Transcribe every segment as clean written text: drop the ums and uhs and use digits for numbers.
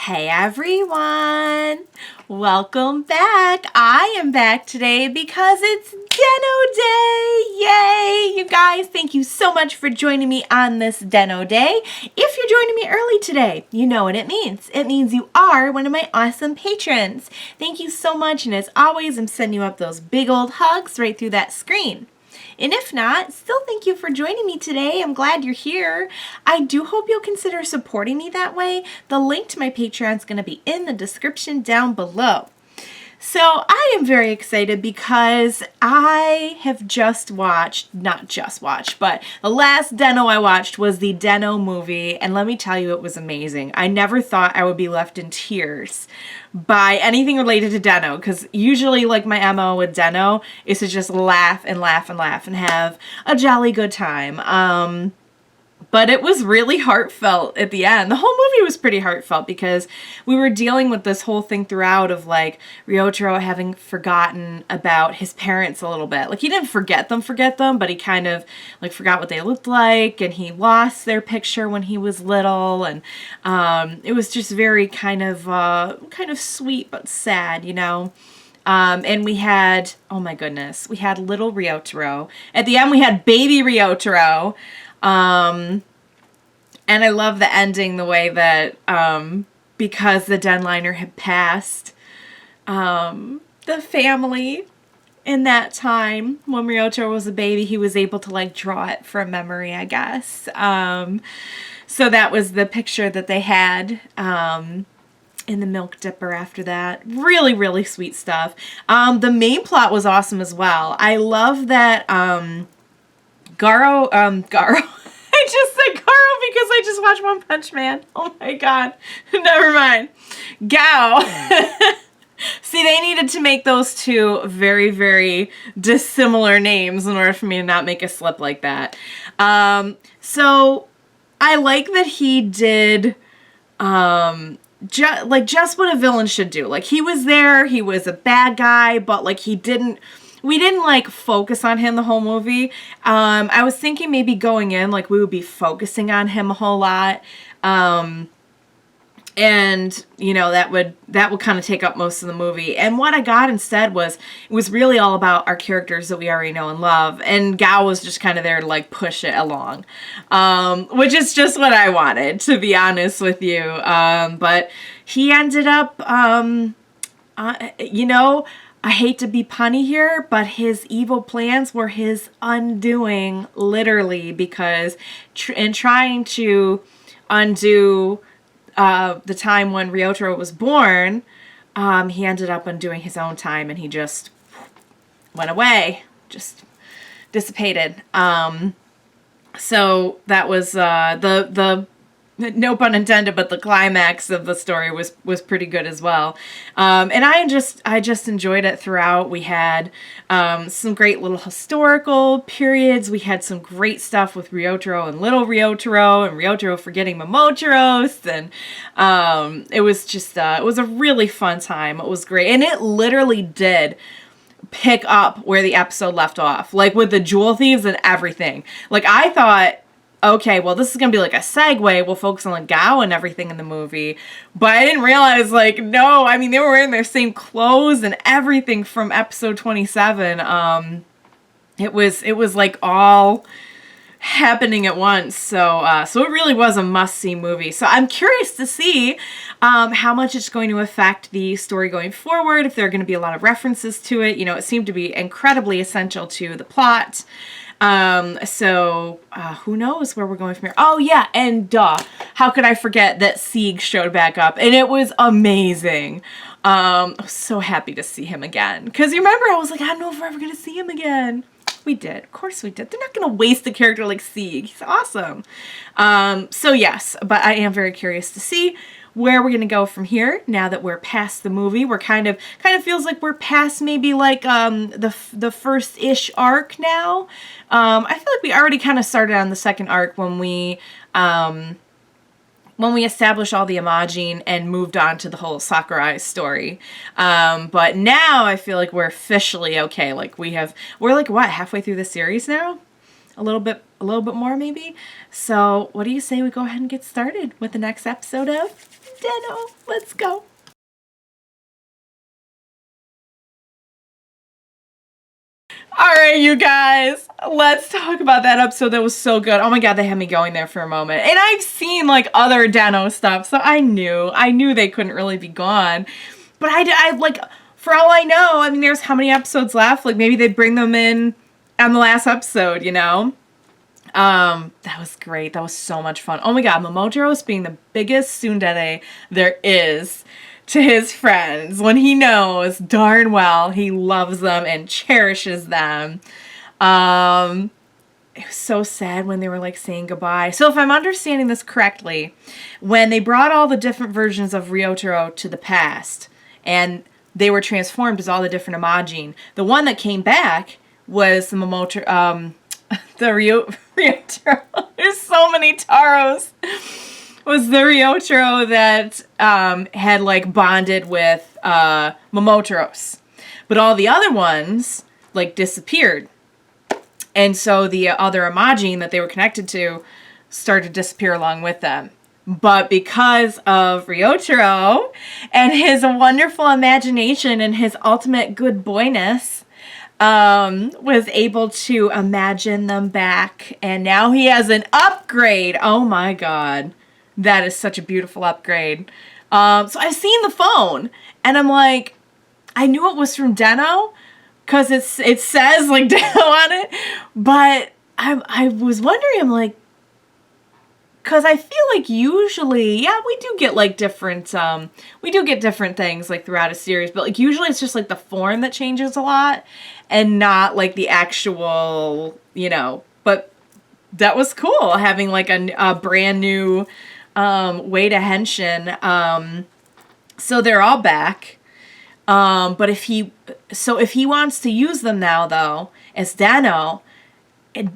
Hey everyone! Welcome back! I am back today because it's Den-O Day! Yay! You guys, thank you so much for joining me on this Den-O Day. If you're joining me early today, you know what it means. It means you are one of my awesome patrons. Thank you so much, and as always, I'm sending you up those big old hugs right through that screen. And if not, still thank you for joining me today. I'm glad you're here. I do hope you'll consider supporting me that way. The link to my Patreon is going to be in the description down below. So I am very excited because I have but the last Den-O I watched was the Den-O movie, and let me tell you, it was amazing. I never thought I would be left in tears by anything related to Den-O, because usually like my MO with Den-O is to just laugh and laugh and laugh and have a jolly good time. But it was really heartfelt at the end. The whole movie was pretty heartfelt because we were dealing with this whole thing throughout of like Ryotaro having forgotten about his parents a little bit. Like he didn't forget them, but he kind of like forgot what they looked like, and he lost their picture when he was little, and it was just very kind of sweet but sad, you know. And we had, oh my goodness, we had little Ryotaro. At the end we had baby Ryotaro. And I love the ending, the way that, because the deadliner had passed, the family in that time, when Ryotaro was a baby, he was able to, like, draw it from memory, I guess. So that was the picture that they had, in the milk dipper after that. Really, really sweet stuff. The main plot was awesome as well. I love that, Garo, I just said Garo because I just watched One Punch Man. Oh my god. Never mind. Gao. See, they needed to make those two very, very dissimilar names in order for me to not make a slip like that. So I like that he did, just what a villain should do. Like, he was there, he was a bad guy, but like we didn't like focus on him the whole movie. I was thinking maybe going in, like we would be focusing on him a whole lot. And you know, that would kind of take up most of the movie. And what I got instead was, it was really all about our characters that we already know and love. And Gao was just kind of there to like push it along. Which is just what I wanted, to be honest with you. But he ended up, you know, I hate to be punny here, but his evil plans were his undoing, literally, because in trying to undo the time when Ryotaro was born, he ended up undoing his own time, and he just went away, just dissipated. So that was the no pun intended, but the climax of the story was pretty good as well. And I just enjoyed it throughout. We had some great little historical periods. We had some great stuff with Ryotaro and little Ryotaro, and Ryotaro forgetting Momotaros, and it was just it was a really fun time. It was great, and it literally did pick up where the episode left off, like with the jewel thieves and everything. Like, I thought, okay, well, this is going to be like a segue. We'll focus on like Gao and everything in the movie. But I didn't realize, like, no, I mean, they were wearing their same clothes and everything from episode 27. It was like all happening at once. So it really was a must-see movie. So I'm curious to see how much it's going to affect the story going forward, if there are going to be a lot of references to it. You know, it seemed to be incredibly essential to the plot. So who knows where we're going from here. Oh yeah, and how could I forget that Sieg showed back up, and it was amazing. I was so happy to see him again, because you remember I was like, I don't know if we're ever gonna see him again. We did. Of course we did. They're not gonna waste a character like Sieg. He's awesome. So yes, but I am very curious to see where we're gonna go from here. Now that we're past the movie, we're kind of feels like we're past maybe like the first-ish arc now. I feel like we already kind of started on the second arc when we established all the Imagin and moved on to the whole Sakurai story. But now I feel like we're officially okay. Like we're like, what, halfway through the series now? a little bit more maybe. So what do you say we go ahead and get started with the next episode of Den-O? Let's go. All right, you guys, let's talk about that episode. That was so good. Oh my God, they had me going there for a moment. And I've seen like other Den-O stuff, so I knew they couldn't really be gone. But I like, for all I know, I mean, there's how many episodes left? Like maybe they bring them in on the last episode, you know? That was great. That was so much fun. Oh my God, Momotaros being the biggest tsundere there is to his friends when he knows darn well he loves them and cherishes them. It was so sad when they were like saying goodbye. So if I'm understanding this correctly, when they brought all the different versions of Ryotaro to the past and they were transformed as all the different Imagin, the one that came back was the Momotaros, the Ryotaro. There's so many Taros. Was the Ryotaro that had like bonded with Momotaros. But all the other ones like disappeared. And so the other Imagin that they were connected to started to disappear along with them. But because of Ryotaro and his wonderful imagination and his ultimate good boyness, was able to imagine them back. And now he has an upgrade. Oh my God. That is such a beautiful upgrade. So I've seen the phone, and I'm like, I knew it was from Den-O, because it says like Den-O on it, but I was wondering, I'm like, because I feel like usually, yeah, we do get like different things like throughout a series, but like usually it's just like the form that changes a lot, and not like the actual, you know. But that was cool having like a brand new way to henshin. So they're all back. But if he wants to use them now though, as Den-O,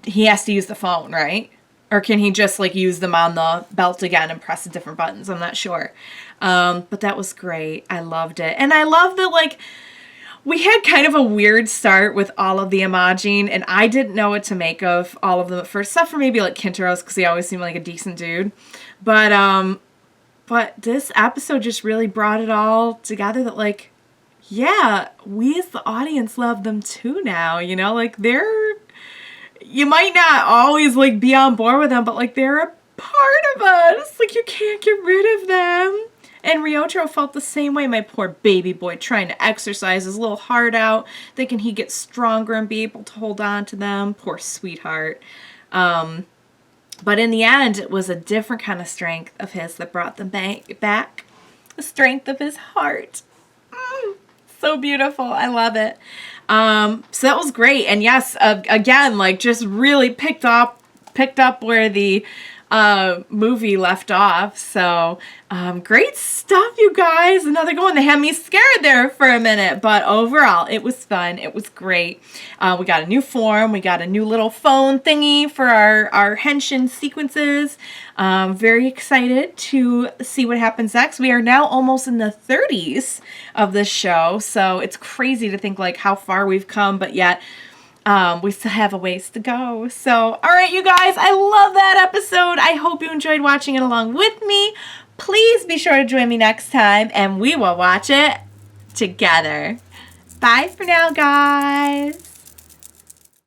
he has to use the phone, right? Or can he just like use them on the belt again and press the different buttons? I'm not sure. But that was great. I loved it. And I love that like we had kind of a weird start with all of the Imagin, and I didn't know what to make of all of them at first, except for maybe like Kintaros, because he always seemed like a decent dude. But this episode just really brought it all together that like, yeah, we as the audience love them too now, you know, like you might not always like be on board with them, but like they're a part of us. Like you can't get rid of them. And Ryotaro felt the same way, my poor baby boy, trying to exercise his little heart out, thinking he'd get stronger and be able to hold on to them. Poor sweetheart. But in the end, it was a different kind of strength of his that brought them back. The strength of his heart. So beautiful. I love it. So that was great. And yes, again, like just really picked up where the movie left off. So great stuff, you guys. Another good one. They had me scared there for a minute, but overall it was fun. It was great. We got a new form. We got a new little phone thingy for our henshin sequences. Very excited to see what happens next. We are now almost in the 30s of this show, so it's crazy to think like how far we've come, but yet we still have a ways to go. So, all right, you guys, I love that episode. I hope you enjoyed watching it along with me. Please be sure to join me next time, and we will watch it together. Bye for now, guys.